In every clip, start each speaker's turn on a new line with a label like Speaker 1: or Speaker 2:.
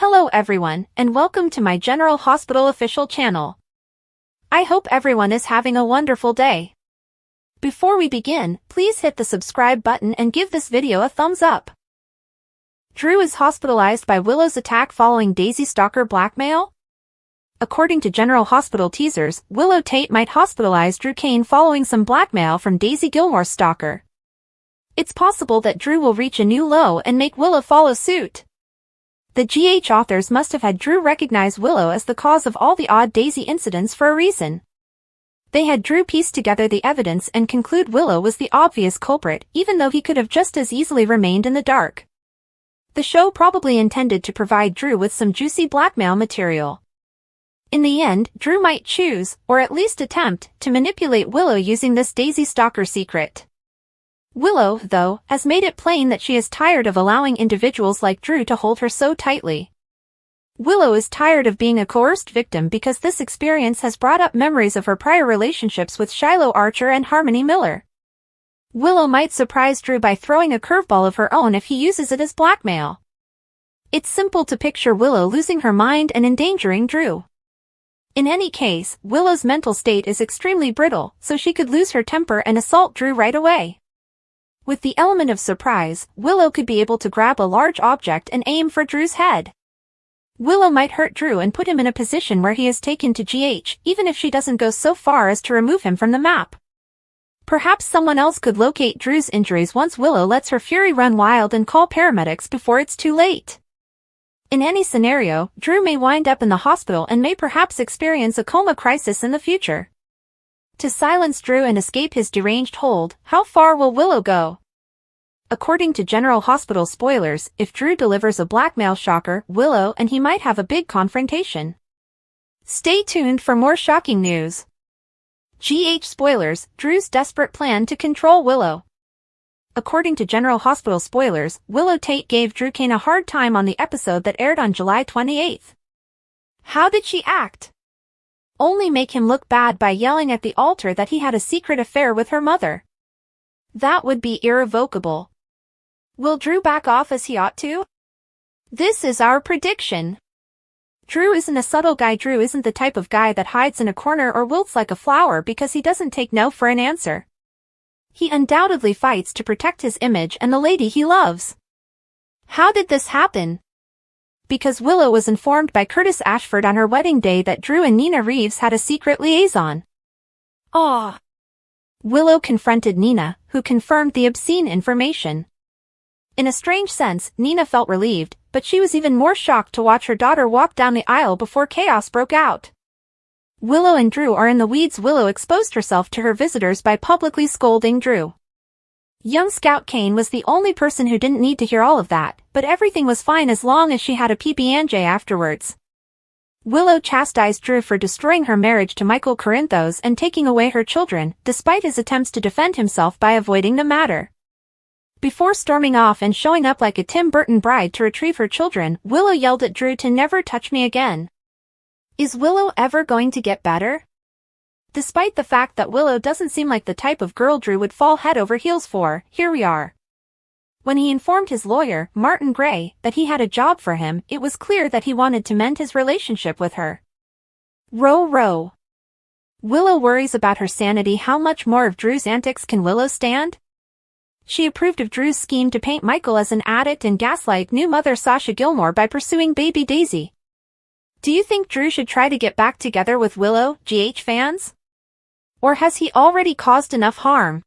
Speaker 1: Hello everyone, and welcome to my General Hospital official channel. I hope everyone is having a wonderful day. Before we begin, please hit the subscribe button and give this video a thumbs up. Drew is hospitalized by Willow's attack following Daisy stalker blackmail? According to General Hospital teasers, Willow Tate might hospitalize Drew Kane following some blackmail from Daisy Gilmore's stalker. It's possible that Drew will reach a new low and make Willow follow suit. The GH authors must have had Drew recognize Willow as the cause of all the odd Daisy incidents for a reason. They had Drew piece together the evidence and conclude Willow was the obvious culprit, even though he could have just as easily remained in the dark. The show probably intended to provide Drew with some juicy blackmail material. In the end, Drew might choose, or at least attempt, to manipulate Willow using this Daisy stalker secret. Willow, though, has made it plain that she is tired of allowing individuals like Drew to hold her so tightly. Willow is tired of being a coerced victim because this experience has brought up memories of her prior relationships with Shiloh Archer and Harmony Miller. Willow might surprise Drew by throwing a curveball of her own if he uses it as blackmail. It's simple to picture Willow losing her mind and endangering Drew. In any case, Willow's mental state is extremely brittle, so she could lose her temper and assault Drew right away. With the element of surprise, Willow could be able to grab a large object and aim for Drew's head. Willow might hurt Drew and put him in a position where he is taken to GH, even if she doesn't go so far as to remove him from the map. Perhaps someone else could locate Drew's injuries once Willow lets her fury run wild and call paramedics before it's too late. In any scenario, Drew may wind up in the hospital and may perhaps experience a coma crisis in the future. To silence Drew and escape his deranged hold, how far will Willow go? According to General Hospital spoilers, if Drew delivers a blackmail shocker, Willow and he might have a big confrontation. Stay tuned for more shocking news. GH spoilers, Drew's desperate plan to control Willow. According to General Hospital spoilers, Willow Tate gave Drew Kane a hard time on the episode that aired on July 28th. How did she act? Only make him look bad by yelling at the altar that he had a secret affair with her mother. That would be irrevocable. Will Drew back off as he ought to? This is our prediction. Drew isn't a subtle guy. Drew isn't the type of guy that hides in a corner or wilts like a flower because he doesn't take no for an answer. He undoubtedly fights to protect his image and the lady he loves. How did this happen? Because Willow was informed by Curtis Ashford on her wedding day that Drew and Nina Reeves had a secret liaison. Aww. Willow confronted Nina, who confirmed the obscene information. In a strange sense, Nina felt relieved, but she was even more shocked to watch her daughter walk down the aisle before chaos broke out. Willow and Drew are in the weeds. Willow exposed herself to her visitors by publicly scolding Drew. Young Scout Kane was the only person who didn't need to hear all of that, but everything was fine as long as she had a PB&J afterwards. Willow chastised Drew for destroying her marriage to Michael Corinthos and taking away her children, despite his attempts to defend himself by avoiding the matter. Before storming off and showing up like a Tim Burton bride to retrieve her children, Willow yelled at Drew to never touch me again. Is Willow ever going to get better? Despite the fact that Willow doesn't seem like the type of girl Drew would fall head over heels for, here we are. When he informed his lawyer, Martin Gray, that he had a job for him, it was clear that he wanted to mend his relationship with her. Row. Willow worries about her sanity. How much more of Drew's antics can Willow stand? She approved of Drew's scheme to paint Michael as an addict and gaslight new mother Sasha Gilmore by pursuing baby Daisy. Do you think Drew should try to get back together with Willow, GH fans? Or has he already caused enough harm?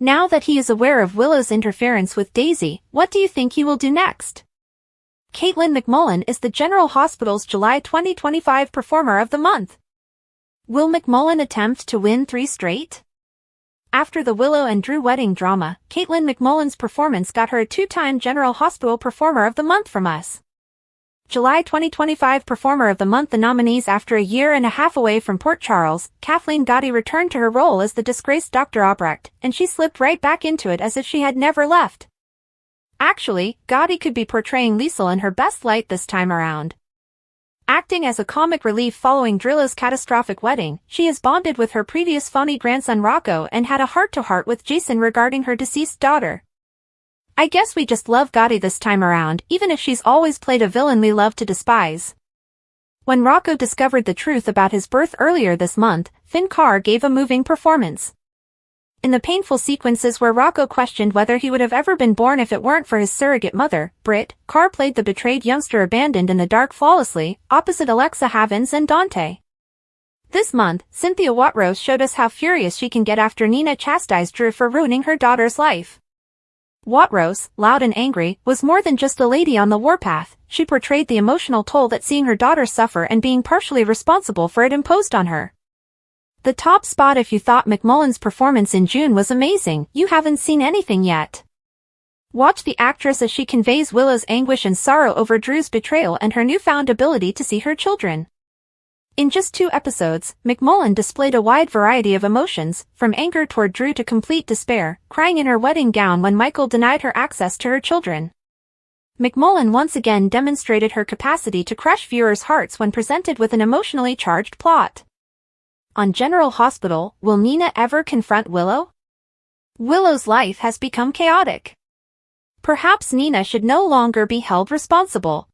Speaker 1: Now that he is aware of Willow's interference with Daisy, what do you think he will do next? Caitlin McMullen is the General Hospital's July 2025 Performer of the Month. Will McMullen attempt to win 3 straight? After the Willow and Drew wedding drama, Caitlin McMullen's performance got her a 2-time General Hospital Performer of the Month from us. July 2025 Performer of the Month. The nominees. After a year and a half away from Port Charles, Kathleen Gotti returned to her role as the disgraced Dr. Albrecht, and she slipped right back into it as if she had never left. Actually, Gotti could be portraying Liesel in her best light this time around. Acting as a comic relief following Drillow's catastrophic wedding, she has bonded with her previous phony grandson Rocco and had a heart-to-heart with Jason regarding her deceased daughter. I guess we just love Gotti this time around, even if she's always played a villain we love to despise. When Rocco discovered the truth about his birth earlier this month, Finn Carr gave a moving performance. In the painful sequences where Rocco questioned whether he would have ever been born if it weren't for his surrogate mother, Britt, Carr played the betrayed youngster abandoned in the dark flawlessly, opposite Alexa Havens and Dante. This month, Cynthia Watrose showed us how furious she can get after Nina chastised Drew for ruining her daughter's life. Watrose, loud and angry, was more than just a lady on the warpath. She portrayed the emotional toll that seeing her daughter suffer and being partially responsible for it imposed on her. The top spot. If you thought McMullen's performance in June was amazing, you haven't seen anything yet. Watch the actress as she conveys Willow's anguish and sorrow over Drew's betrayal and her newfound ability to see her children. In just 2 episodes, McMullen displayed a wide variety of emotions, from anger toward Drew to complete despair, crying in her wedding gown when Michael denied her access to her children. McMullen once again demonstrated her capacity to crush viewers' hearts when presented with an emotionally charged plot. On General Hospital, will Nina ever confront Willow? Willow's life has become chaotic. Perhaps Nina should no longer be held responsible.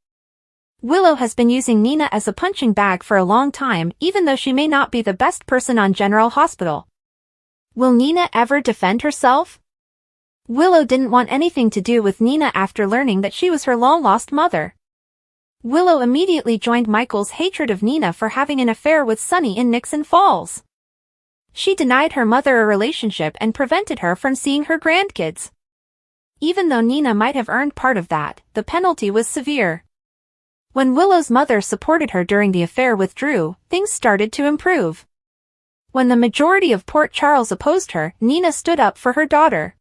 Speaker 1: Willow has been using Nina as a punching bag for a long time, even though she may not be the best person on General Hospital. Will Nina ever defend herself? Willow didn't want anything to do with Nina after learning that she was her long-lost mother. Willow immediately joined Michael's hatred of Nina for having an affair with Sonny in Nixon Falls. She denied her mother a relationship and prevented her from seeing her grandkids. Even though Nina might have earned part of that, the penalty was severe. When Willow's mother supported her during the affair with Drew, things started to improve. When the majority of Port Charles opposed her, Nina stood up for her daughter.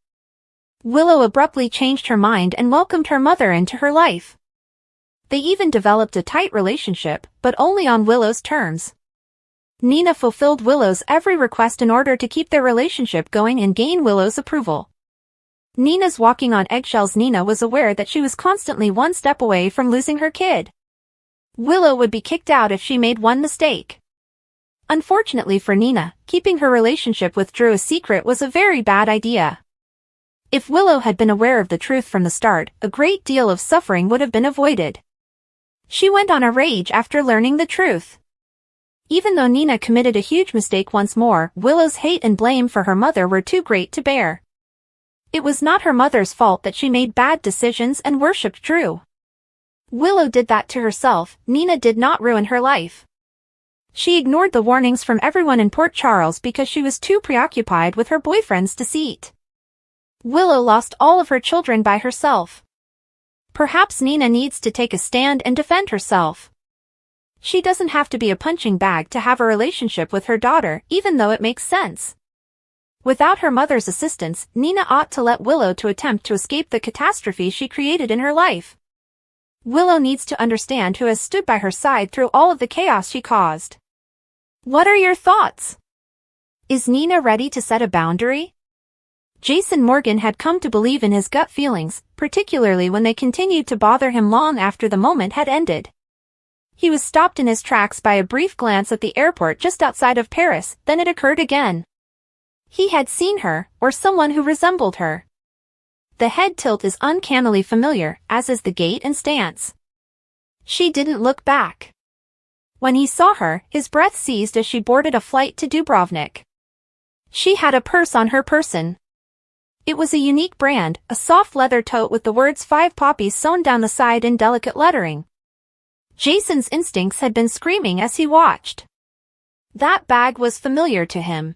Speaker 1: Willow abruptly changed her mind and welcomed her mother into her life. They even developed a tight relationship, but only on Willow's terms. Nina fulfilled Willow's every request in order to keep their relationship going and gain Willow's approval. Nina's walking on eggshells. Nina was aware that she was constantly one step away from losing her kid. Willow would be kicked out if she made one mistake. Unfortunately for Nina, keeping her relationship with Drew a secret was a very bad idea. If Willow had been aware of the truth from the start, a great deal of suffering would have been avoided. She went on a rage after learning the truth. Even though Nina committed a huge mistake once more, Willow's hate and blame for her mother were too great to bear. It was not her mother's fault that she made bad decisions and worshipped Drew. Willow did that to herself. Nina did not ruin her life. She ignored the warnings from everyone in Port Charles because she was too preoccupied with her boyfriend's deceit. Willow lost all of her children by herself. Perhaps Nina needs to take a stand and defend herself. She doesn't have to be a punching bag to have a relationship with her daughter, even though it makes sense. Without her mother's assistance, Nina ought to let Willow to attempt to escape the catastrophe she created in her life. Willow needs to understand who has stood by her side through all of the chaos she caused. What are your thoughts? Is Nina ready to set a boundary? Jason Morgan had come to believe in his gut feelings, particularly when they continued to bother him long after the moment had ended. He was stopped in his tracks by a brief glance at the airport just outside of Paris, then it occurred again. He had seen her, or someone who resembled her. The head tilt is uncannily familiar, as is the gait and stance. She didn't look back. When he saw her, his breath seized as she boarded a flight to Dubrovnik. She had a purse on her person. It was a unique brand, a soft leather tote with the words 5 poppies sewn down the side in delicate lettering. Jason's instincts had been screaming as he watched. That bag was familiar to him.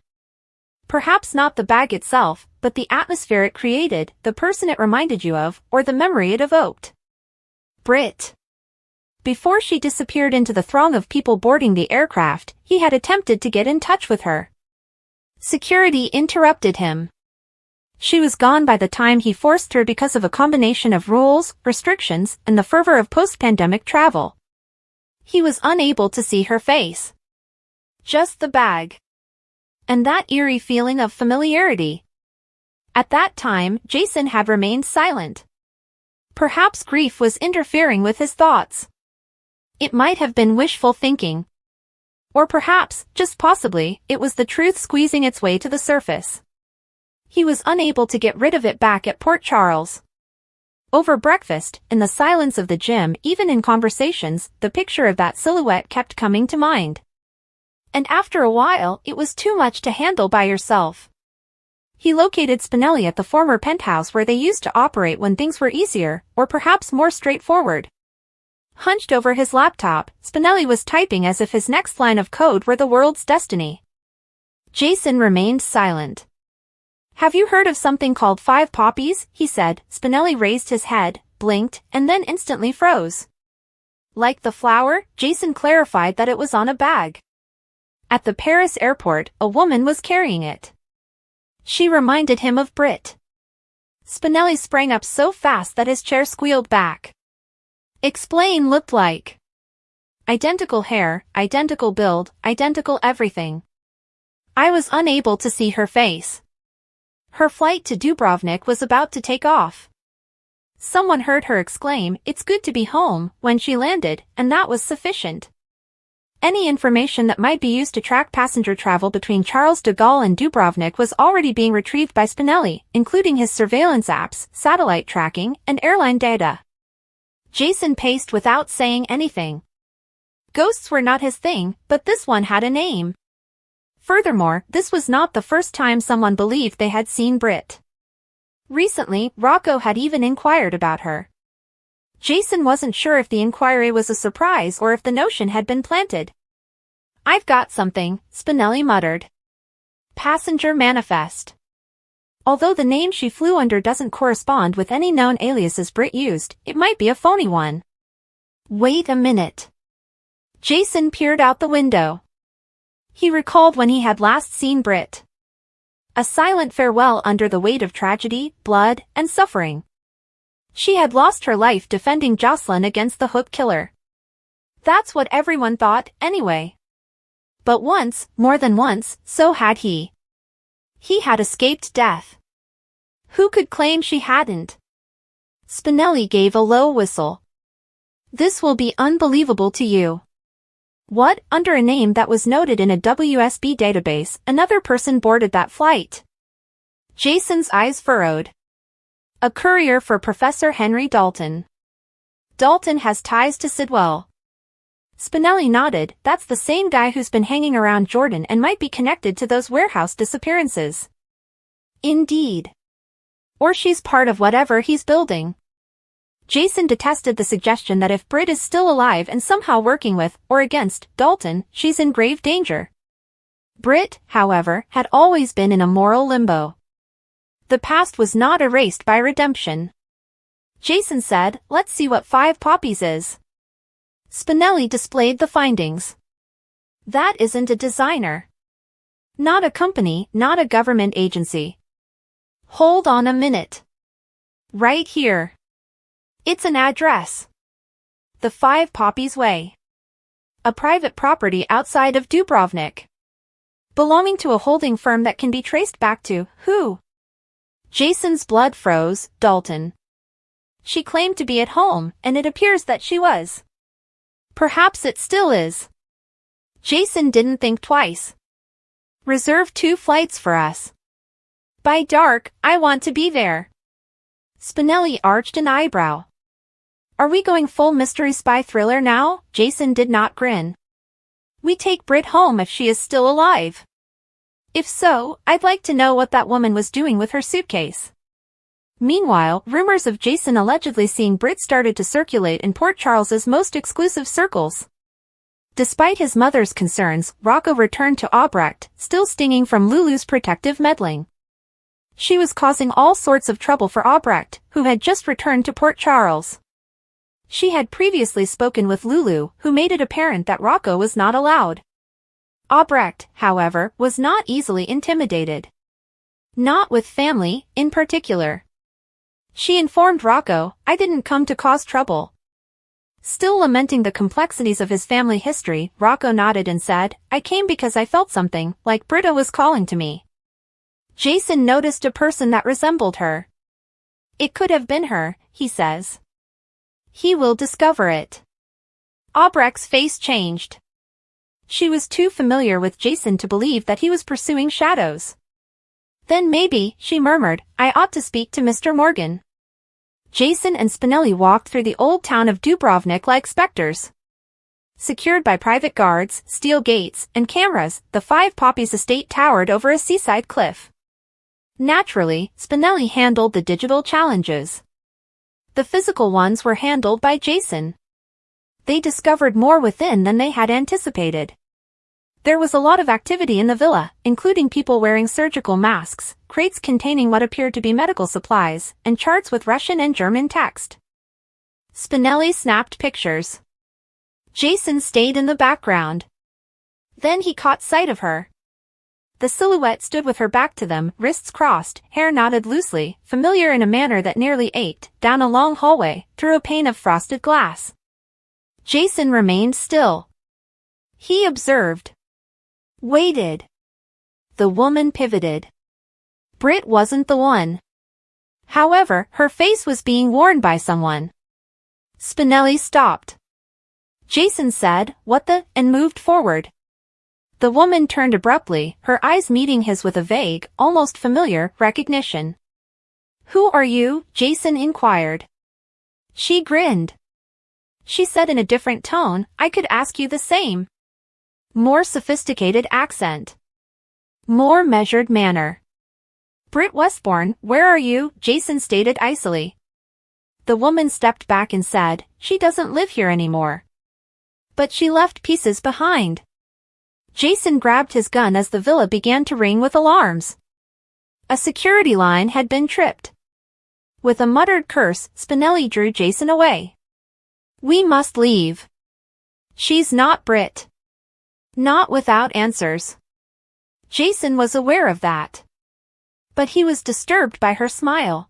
Speaker 1: Perhaps not the bag itself, but the atmosphere it created, the person it reminded you of, or the memory it evoked. Britt. Before she disappeared into the throng of people boarding the aircraft, he had attempted to get in touch with her. Security interrupted him. She was gone by the time he forced her because of a combination of rules, restrictions, and the fervor of post-pandemic travel. He was unable to see her face. Just the bag. And that eerie feeling of familiarity. At that time, Jason had remained silent. Perhaps grief was interfering with his thoughts. It might have been wishful thinking. Or perhaps, just possibly, it was the truth squeezing its way to the surface. He was unable to get rid of it back at Port Charles. Over breakfast, in the silence of the gym, even in conversations, the picture of that silhouette kept coming to mind. And after a while, it was too much to handle by yourself. He located Spinelli at the former penthouse where they used to operate when things were easier, or perhaps more straightforward. Hunched over his laptop, Spinelli was typing as if his next line of code were the world's destiny. Jason remained silent. "Have you heard of something called 5 poppies?" he said. Spinelli raised his head, blinked, and then instantly froze. Like the flower, Jason clarified that it was on a bag. At the Paris airport, a woman was carrying it. She reminded him of Brit. Spinelli sprang up so fast that his chair squealed back. "Explain." "Looked like. Identical hair, identical build, identical everything. I was unable to see her face. Her flight to Dubrovnik was about to take off. Someone heard her exclaim, 'It's good to be home,' when she landed, and that was sufficient. Any information that might be used to track passenger travel between Charles de Gaulle and Dubrovnik was already being retrieved by Spinelli, including his surveillance apps, satellite tracking, and airline data." Jason paced without saying anything. Ghosts were not his thing, but this one had a name. Furthermore, this was not the first time someone believed they had seen Brit. Recently, Rocco had even inquired about her. Jason wasn't sure if the inquiry was a surprise or if the notion had been planted. "I've got something," Spinelli muttered. "Passenger manifest." Although the name she flew under doesn't correspond with any known aliases Brit used, it might be a phony one. Wait a minute. Jason peered out the window. He recalled when he had last seen Brit. A silent farewell under the weight of tragedy, blood, and suffering. She had lost her life defending Jocelyn against the Hook killer. That's what everyone thought, anyway. But once, more than once, so had he. He had escaped death. Who could claim she hadn't? Spinelli gave a low whistle. "This will be unbelievable to you." What? Under a name that was noted in a WSB database, another person boarded that flight. Jason's eyes furrowed. A courier for Professor Henry Dalton. Dalton has ties to Sidwell. Spinelli nodded. That's the same guy who's been hanging around Jordan and might be connected to those warehouse disappearances. Indeed. Or she's part of whatever he's building. Jason detested the suggestion that if Brit is still alive and somehow working with, or against, Dalton, she's in grave danger. Brit, however, had always been in a moral limbo. The past was not erased by redemption. Jason said, "Let's see what 5 poppies is." Spinelli displayed the findings. That isn't a designer. Not a company, not a government agency. Hold on a minute. Right here. It's an address. The 5 Poppies Way. A private property outside of Dubrovnik. Belonging to a holding firm that can be traced back to, who? Jason's blood froze. Dalton. She claimed to be at home, and it appears that she was. Perhaps it still is. Jason didn't think twice. Reserve 2 flights for us. By dark, I want to be there. Spinelli arched an eyebrow. Are we going full mystery spy thriller now? Jason did not grin. We take Brit home if she is still alive. If so, I'd like to know what that woman was doing with her suitcase. Meanwhile, rumors of Jason allegedly seeing Brit started to circulate in Port Charles's most exclusive circles. Despite his mother's concerns, Rocco returned to Albrecht, still stinging from Lulu's protective meddling. She was causing all sorts of trouble for Albrecht, who had just returned to Port Charles. She had previously spoken with Lulu, who made it apparent that Rocco was not allowed. Albrecht, however, was not easily intimidated. Not with family, in particular. She informed Rocco, "I didn't come to cause trouble." Still lamenting the complexities of his family history, Rocco nodded and said, "I came because I felt something, like Britta was calling to me." Jason noticed a person that resembled her. "It could have been her," he says. He will discover it. Albrecht's face changed. She was too familiar with Jason to believe that he was pursuing shadows. "Then maybe," she murmured, "I ought to speak to Mr. Morgan." Jason and Spinelli walked through the old town of Dubrovnik like specters. Secured by private guards, steel gates, and cameras, the Five Poppies estate towered over a seaside cliff. Naturally, Spinelli handled the digital challenges. The physical ones were handled by Jason. They discovered more within than they had anticipated. There was a lot of activity in the villa, including people wearing surgical masks, crates containing what appeared to be medical supplies, and charts with Russian and German text. Spinelli snapped pictures. Jason stayed in the background. Then he caught sight of her. The silhouette stood with her back to them, wrists crossed, hair knotted loosely, familiar in a manner that nearly ached, down a long hallway, through a pane of frosted glass. Jason remained still. He observed. Waited. The woman pivoted. Britt wasn't the one. However, her face was being worn by someone. Spinelli stopped. Jason said, "What the?" and moved forward. The woman turned abruptly, her eyes meeting his with a vague, almost familiar, recognition. "Who are you?" Jason inquired. She grinned. She said in a different tone, "I could ask you the same." More sophisticated accent. More measured manner. "Britt Westbourne, where are you?" Jason stated icily. The woman stepped back and said, "She doesn't live here anymore. But she left pieces behind." Jason grabbed his gun as the villa began to ring with alarms. A security line had been tripped. With a muttered curse, Spinelli drew Jason away. "We must leave. She's not Britt." Not without answers. Jason was aware of that. But he was disturbed by her smile.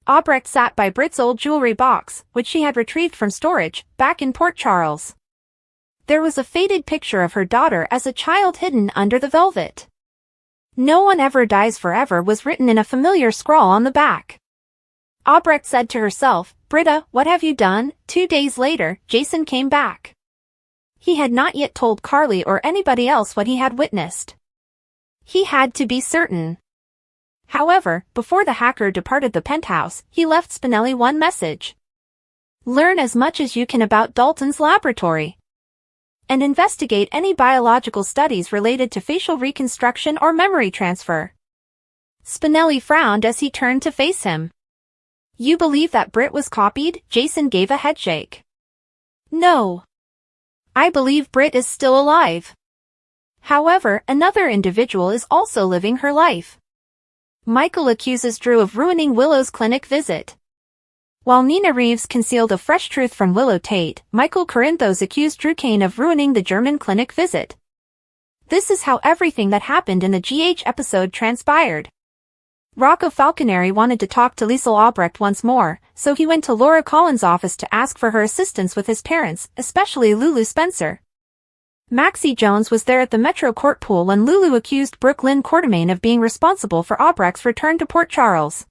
Speaker 1: Albrecht sat by Britt's old jewelry box, which she had retrieved from storage, back in Port Charles. There was a faded picture of her daughter as a child hidden under the velvet. "No one ever dies forever" was written in a familiar scrawl on the back. Albrecht said to herself, "Britta, what have you done?" 2 days later, Jason came back. He had not yet told Carly or anybody else what he had witnessed. He had to be certain. However, before the hacker departed the penthouse, he left Spinelli one message. "Learn as much as you can about Dalton's laboratory. And investigate any biological studies related to facial reconstruction or memory transfer." Spinelli frowned as he turned to face him. "You believe that Britt was copied?" Jason gave a headshake. "No. I believe Britt is still alive. However, another individual is also living her life. Michael accuses Drew of ruining Willow's clinic visit. While Nina Reeves concealed a fresh truth from Willow Tate, Michael Corinthos accused Drew Kane of ruining the German clinic visit. This is how everything that happened in the GH episode transpired. Rocco Falconeri wanted to talk to Liesl Albrecht once more, so he went to Laura Collins' office to ask for her assistance with his parents, especially Lulu Spencer. Maxie Jones was there at the Metro Court pool when Lulu accused Brooke Lynn Quartermain of being responsible for Albrecht's return to Port Charles.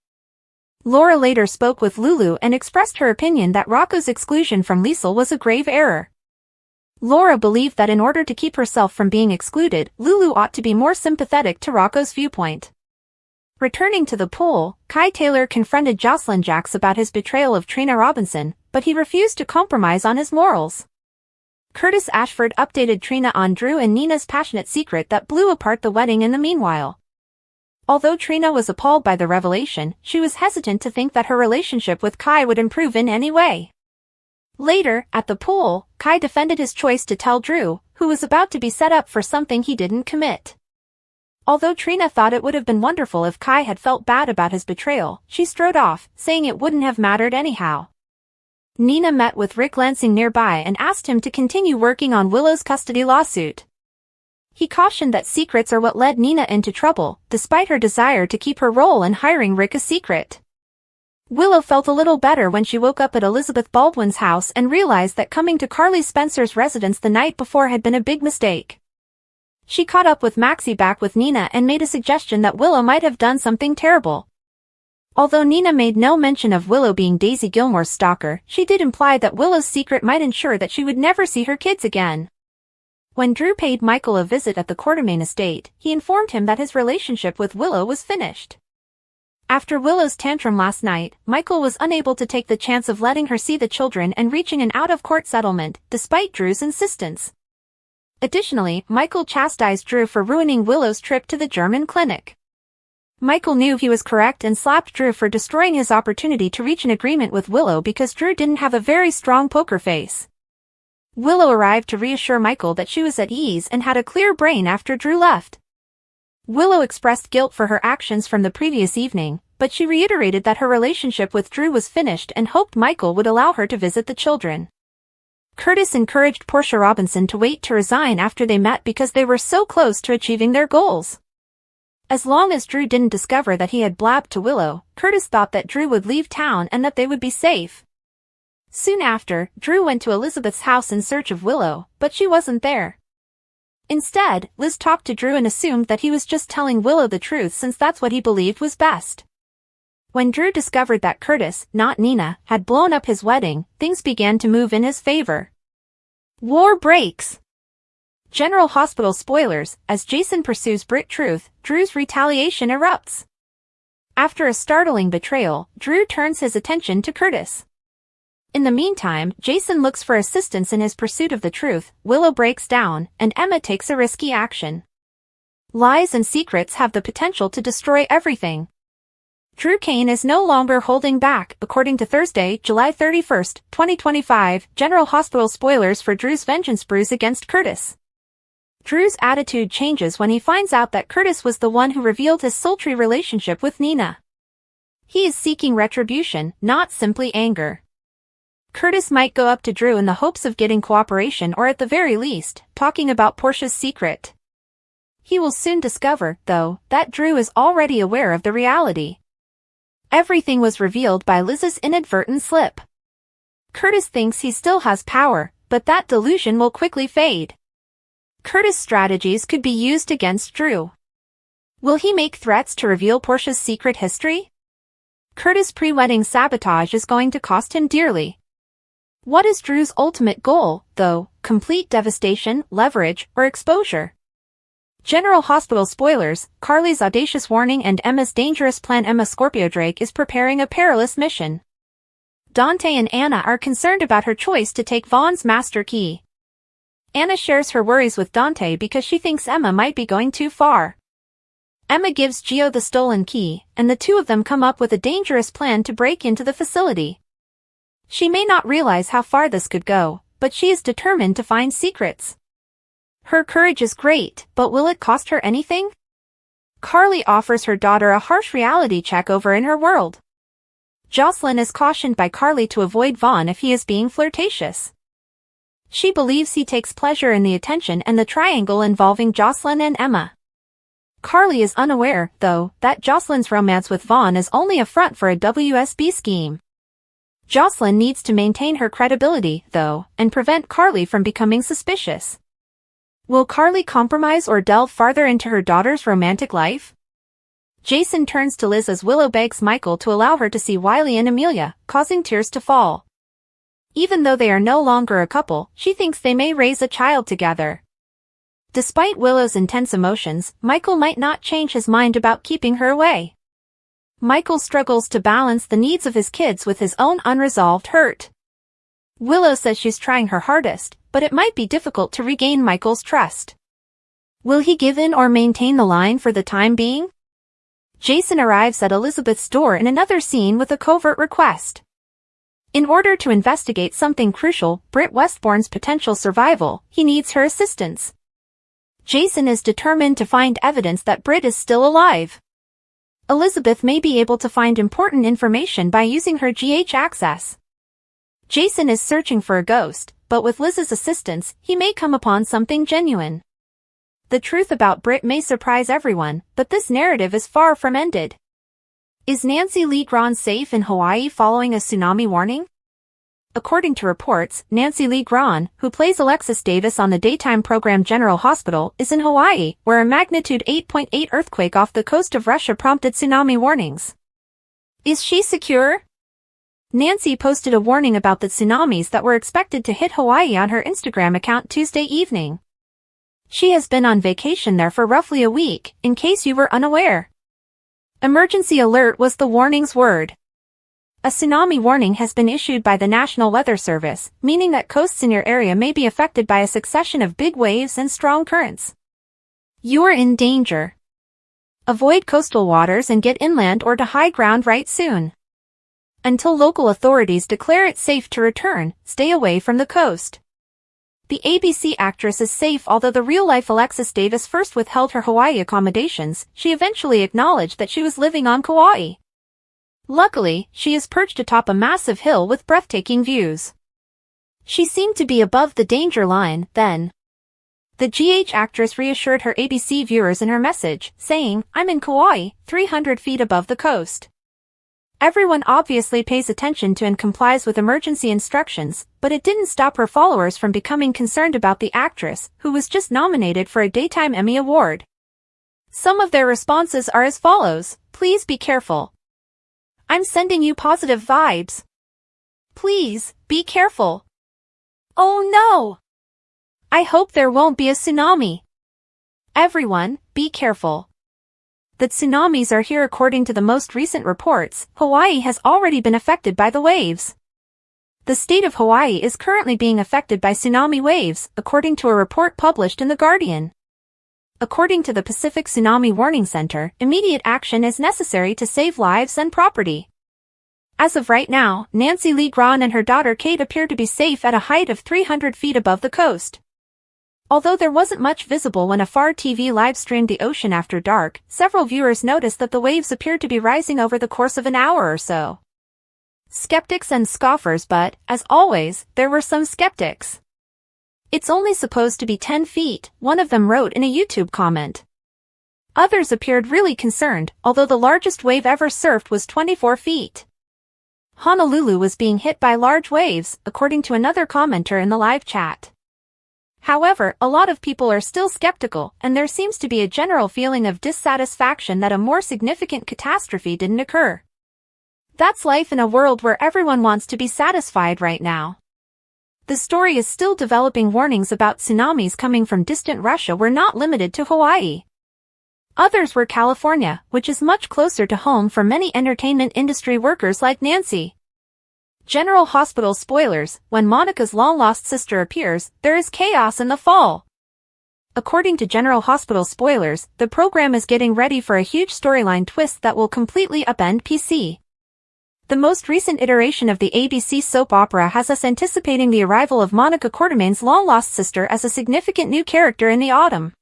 Speaker 1: Laura later spoke with Lulu and expressed her opinion that Rocco's exclusion from Liesl was a grave error. Laura believed that in order to keep herself from being excluded, Lulu ought to be more sympathetic to Rocco's viewpoint. Returning to the pool, Kai Taylor confronted Jocelyn Jacks about his betrayal of Trina Robinson, but he refused to compromise on his morals. Curtis Ashford updated Trina on Drew and Nina's passionate secret that blew apart the wedding in the meanwhile. Although Trina was appalled by the revelation, she was hesitant to think that her relationship with Kai would improve in any way. Later, at the pool, Kai defended his choice to tell Drew, who was about to be set up for something he didn't commit. Although Trina thought it would have been wonderful if Kai had felt bad about his betrayal, she strode off, saying it wouldn't have mattered anyhow. Nina met with Rick Lansing nearby and asked him to continue working on Willow's custody lawsuit. He cautioned that secrets are what led Nina into trouble, despite her desire to keep her role in hiring Rick a secret. Willow felt a little better when she woke up at Elizabeth Baldwin's house and realized that coming to Carly Spencer's residence the night before had been a big mistake. She caught up with Maxie back with Nina and made a suggestion that Willow might have done something terrible. Although Nina made no mention of Willow being Daisy Gilmore's stalker, she did imply that Willow's secret might ensure that she would never see her kids again. When Drew paid Michael a visit at the Quartermain estate, he informed him that his relationship with Willow was finished. After Willow's tantrum last night, Michael was unable to take the chance of letting her see the children and reaching an out-of-court settlement, despite Drew's insistence. Additionally, Michael chastised Drew for ruining Willow's trip to the German clinic. Michael knew he was correct and slapped Drew for destroying his opportunity to reach an agreement with Willow because Drew didn't have a very strong poker face. Willow arrived to reassure Michael that she was at ease and had a clear brain after Drew left. Willow expressed guilt for her actions from the previous evening, but she reiterated that her relationship with Drew was finished and hoped Michael would allow her to visit the children. Curtis encouraged Portia Robinson to wait to resign after they met because they were so close to achieving their goals. As long as Drew didn't discover that he had blabbed to Willow, Curtis thought that Drew would leave town and that they would be safe. Soon after, Drew went to Elizabeth's house in search of Willow, but she wasn't there. Instead, Liz talked to Drew and assumed that he was just telling Willow the truth since that's what he believed was best. When Drew discovered that Curtis, not Nina, had blown up his wedding, things began to move in his favor. War breaks. General Hospital spoilers, as Jason pursues Britt Truth, Drew's retaliation erupts. After a startling betrayal, Drew turns his attention to Curtis. In the meantime, Jason looks for assistance in his pursuit of the truth, Willow breaks down, and Emma takes a risky action. Lies and secrets have the potential to destroy everything. Drew Kane is no longer holding back, according to Thursday, July 31st, 2025, General Hospital spoilers for Drew's vengeance brews against Curtis. Drew's attitude changes when he finds out that Curtis was the one who revealed his sultry relationship with Nina. He is seeking retribution, not simply anger. Curtis might go up to Drew in the hopes of getting cooperation or at the very least, talking about Portia's secret. He will soon discover, though, that Drew is already aware of the reality. Everything was revealed by Liz's inadvertent slip. Curtis thinks he still has power, but that delusion will quickly fade. Curtis' strategies could be used against Drew. Will he make threats to reveal Portia's secret history? Curtis' pre-wedding sabotage is going to cost him dearly. What is Drew's ultimate goal, though? Complete devastation, leverage, or exposure? General Hospital spoilers, Carly's audacious warning and Emma's dangerous plan. Emma Scorpio Drake is preparing a perilous mission. Dante and Anna are concerned about her choice to take Vaughn's master key. Anna shares her worries with Dante because she thinks Emma might be going too far. Emma gives Gio the stolen key, and the two of them come up with a dangerous plan to break into the facility. She may not realize how far this could go, but she is determined to find secrets. Her courage is great, but will it cost her anything? Carly offers her daughter a harsh reality check over in her world. Jocelyn is cautioned by Carly to avoid Vaughn if he is being flirtatious. She believes he takes pleasure in the attention and the triangle involving Jocelyn and Emma. Carly is unaware, though, that Jocelyn's romance with Vaughn is only a front for a WSB scheme. Jocelyn needs to maintain her credibility, though, and prevent Carly from becoming suspicious. Will Carly compromise or delve farther into her daughter's romantic life? Jason turns to Liz as Willow begs Michael to allow her to see Wiley and Amelia, causing tears to fall. Even though they are no longer a couple, she thinks they may raise a child together. Despite Willow's intense emotions, Michael might not change his mind about keeping her away. Michael struggles to balance the needs of his kids with his own unresolved hurt. Willow says she's trying her hardest, but it might be difficult to regain Michael's trust. Will he give in or maintain the line for the time being? Jason arrives at Elizabeth's door in another scene with a covert request. In order to investigate something crucial, Britt Westbourne's potential survival, he needs her assistance. Jason is determined to find evidence that Britt is still alive. Elizabeth may be able to find important information by using her GH access. Jason is searching for a ghost, but with Liz's assistance, he may come upon something genuine. The truth about Britt may surprise everyone, but this narrative is far from ended. Is Nancy Lee Grahn safe in Hawaii following a tsunami warning? According to reports, Nancy Lee Grahn, who plays Alexis Davis on the daytime program General Hospital, is in Hawaii, where a magnitude 8.8 earthquake off the coast of Russia prompted tsunami warnings. Is she secure? Nancy posted a warning about the tsunamis that were expected to hit Hawaii on her Instagram account Tuesday evening. She has been on vacation there for roughly a week, in case you were unaware. Emergency alert was the warning's word. A tsunami warning has been issued by the National Weather Service, meaning that coasts in your area may be affected by a succession of big waves and strong currents. You are in danger. Avoid coastal waters and get inland or to high ground right soon. Until local authorities declare it safe to return, stay away from the coast. The ABC actress is safe. Although the real-life Alexis Davis first withheld her Hawaii accommodations, she eventually acknowledged that she was living on Kauai. Luckily, she is perched atop a massive hill with breathtaking views. She seemed to be above the danger line, then. The GH actress reassured her ABC viewers in her message, saying, "I'm in Kauai, 300 feet above the coast." Everyone obviously pays attention to and complies with emergency instructions, but it didn't stop her followers from becoming concerned about the actress, who was just nominated for a Daytime Emmy Award. Some of their responses are as follows: "Please be careful. I'm sending you positive vibes. Please, be careful. Oh no! I hope there won't be a tsunami. Everyone, be careful." The tsunamis are here. According to the most recent reports, Hawaii has already been affected by the waves. The state of Hawaii is currently being affected by tsunami waves, according to a report published in The Guardian. According to the Pacific Tsunami Warning Center, immediate action is necessary to save lives and property. As of right now, Nancy Lee Grahn and her daughter Kate appear to be safe at a height of 300 feet above the coast. Although there wasn't much visible when Afar TV live-streamed the ocean after dark, several viewers noticed that the waves appeared to be rising over the course of an hour or so. Skeptics and scoffers, but, as always, there were some skeptics. "It's only supposed to be 10 feet, one of them wrote in a YouTube comment. Others appeared really concerned, although the largest wave ever surfed was 24 feet. Honolulu was being hit by large waves, according to another commenter in the live chat. However, a lot of people are still skeptical, and there seems to be a general feeling of dissatisfaction that a more significant catastrophe didn't occur. That's life in a world where everyone wants to be satisfied right now. The story is still developing. Warnings about tsunamis coming from distant Russia were not limited to Hawaii. Others were California, which is much closer to home for many entertainment industry workers like Nancy. General Hospital spoilers: when Monica's long-lost sister appears, there is chaos in the fall. According to General Hospital spoilers, the program is getting ready for a huge storyline twist that will completely upend PC. The most recent iteration of the ABC soap opera has us anticipating the arrival of Monica Quartermain's long-lost sister as a significant new character in the autumn.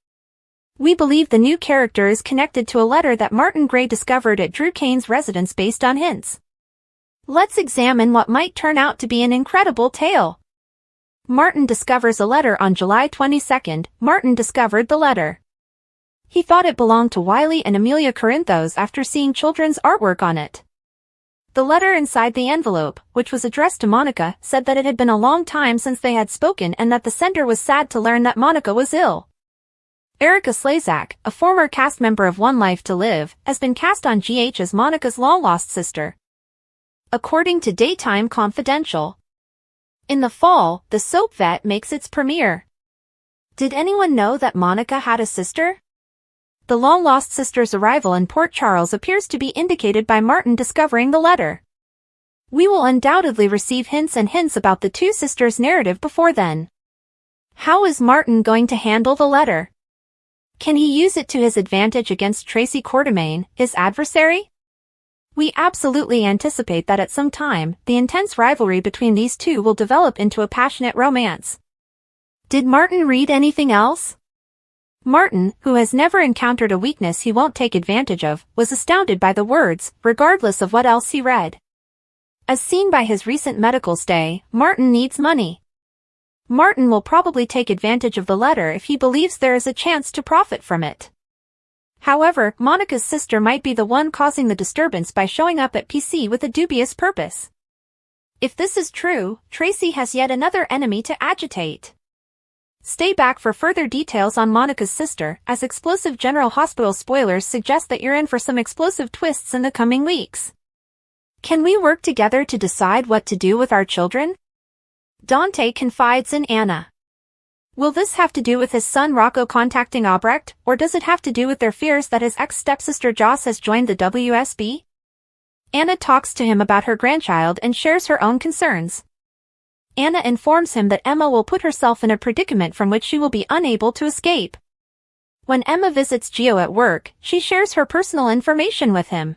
Speaker 1: We believe the new character is connected to a letter that Martin Gray discovered at Drew Kane's residence based on hints. Let's examine what might turn out to be an incredible tale. Martin discovers a letter on July 22nd. Martin discovered the letter. He thought it belonged to Wiley and Amelia Corinthos after seeing children's artwork on it. The letter inside the envelope, which was addressed to Monica, said that it had been a long time since they had spoken and that the sender was sad to learn that Monica was ill. Erica Slezak, a former cast member of One Life to Live, has been cast on GH as Monica's long-lost sister. According to Daytime Confidential. In the fall, the soap vet makes its premiere. Did anyone know that Monica had a sister? The long-lost sister's arrival in Port Charles appears to be indicated by Martin discovering the letter. We will undoubtedly receive hints about the two sisters' narrative before then. How is Martin going to handle the letter? Can he use it to his advantage against Tracy Quartermain, his adversary? We absolutely anticipate that at some time, the intense rivalry between these two will develop into a passionate romance. Did Martin read anything else? Martin, who has never encountered a weakness he won't take advantage of, was astounded by the words, regardless of what else he read. As seen by his recent medical stay, Martin needs money. Martin will probably take advantage of the letter if he believes there is a chance to profit from it. However, Monica's sister might be the one causing the disturbance by showing up at PC with a dubious purpose. If this is true, Tracy has yet another enemy to agitate. Stay back for further details on Monica's sister, as explosive General Hospital spoilers suggest that you're in for some explosive twists in the coming weeks. Can we work together to decide what to do with our children? Dante confides in Anna. Will this have to do with his son Rocco contacting Albrecht, or does it have to do with their fears that his ex-stepsister Joss has joined the WSB? Anna talks to him about her grandchild and shares her own concerns. Anna informs him that Emma will put herself in a predicament from which she will be unable to escape. When Emma visits Gio at work, she shares her personal information with him.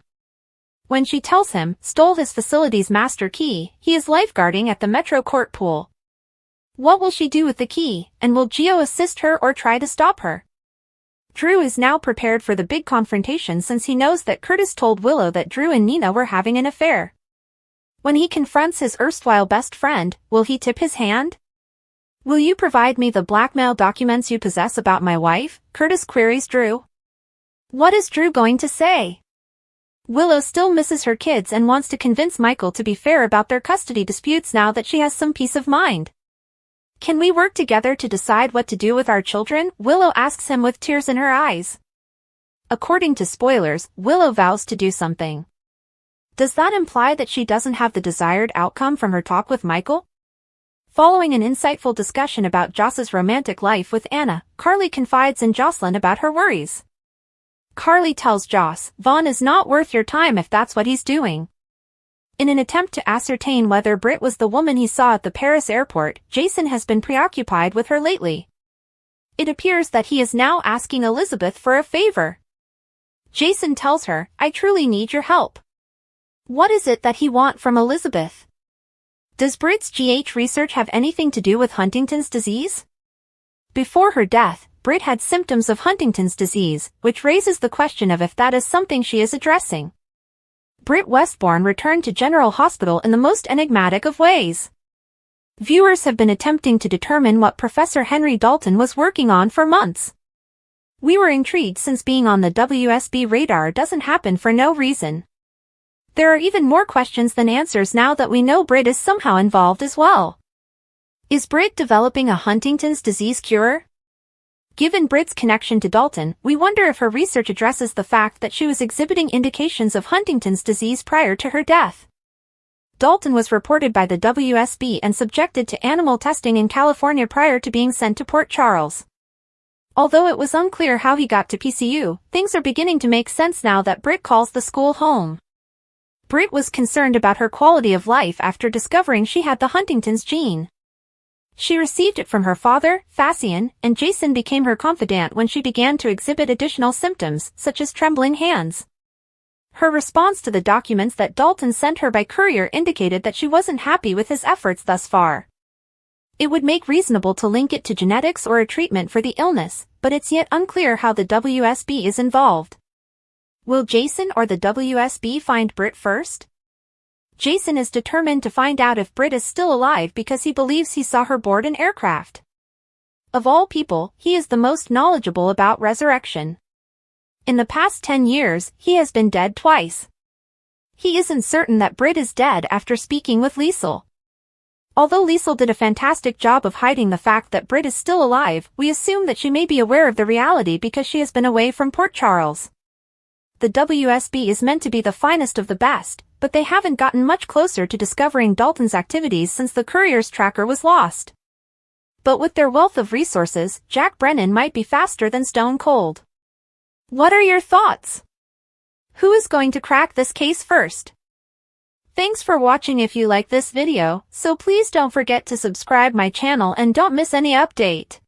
Speaker 1: When she tells him stole his facility's master key, he is lifeguarding at the Metro Court pool. What will she do with the key, and will Gio assist her or try to stop her? Drew is now prepared for the big confrontation since he knows that Curtis told Willow that Drew and Nina were having an affair. When he confronts his erstwhile best friend, will he tip his hand? Will you provide me the blackmail documents you possess about my wife? Curtis queries Drew. What is Drew going to say? Willow still misses her kids and wants to convince Michael to be fair about their custody disputes now that she has some peace of mind. Can we work together to decide what to do with our children? Willow asks him with tears in her eyes. According to spoilers, Willow vows to do something. Does that imply that she doesn't have the desired outcome from her talk with Michael? Following an insightful discussion about Joss's romantic life with Anna, Carly confides in Jocelyn about her worries. Carly tells Joss, Vaughn is not worth your time if that's what he's doing. In an attempt to ascertain whether Britt was the woman he saw at the Paris airport, Jason has been preoccupied with her lately. It appears that he is now asking Elizabeth for a favor. Jason tells her, I truly need your help. What is it that he wants from Elizabeth? Does Britt's GH research have anything to do with Huntington's disease? Before her death, Britt had symptoms of Huntington's disease, which raises the question of if that is something she is addressing. Britt Westbourne returned to General Hospital in the most enigmatic of ways. Viewers have been attempting to determine what Professor Henry Dalton was working on for months. We were intrigued since being on the WSB radar doesn't happen for no reason. There are even more questions than answers now that we know Britt is somehow involved as well. Is Britt developing a Huntington's disease cure? Given Britt's connection to Dalton, we wonder if her research addresses the fact that she was exhibiting indications of Huntington's disease prior to her death. Dalton was reported by the WSB and subjected to animal testing in California prior to being sent to Port Charles. Although it was unclear how he got to PCU, things are beginning to make sense now that Britt calls the school home. Britt was concerned about her quality of life after discovering she had the Huntington's gene. She received it from her father, Facian, and Jason became her confidant when she began to exhibit additional symptoms, such as trembling hands. Her response to the documents that Dalton sent her by courier indicated that she wasn't happy with his efforts thus far. It would make reasonable to link it to genetics or a treatment for the illness, but it's yet unclear how the WSB is involved. Will Jason or the WSB find Britt first? Jason is determined to find out if Britt is still alive because he believes he saw her board an aircraft. Of all people, he is the most knowledgeable about resurrection. In the past 10 years, he has been dead twice. He isn't certain that Britt is dead after speaking with Liesel. Although Liesel did a fantastic job of hiding the fact that Britt is still alive, we assume that she may be aware of the reality because she has been away from Port Charles. The WSB is meant to be the finest of the best, but they haven't gotten much closer to discovering Dalton's activities since the courier's tracker was lost. But with their wealth of resources, Jack Brennan might be faster than Stone Cold. What are your thoughts? Who is going to crack this case first? Thanks for watching. If you like this video, so please don't forget to subscribe my channel and don't miss any update.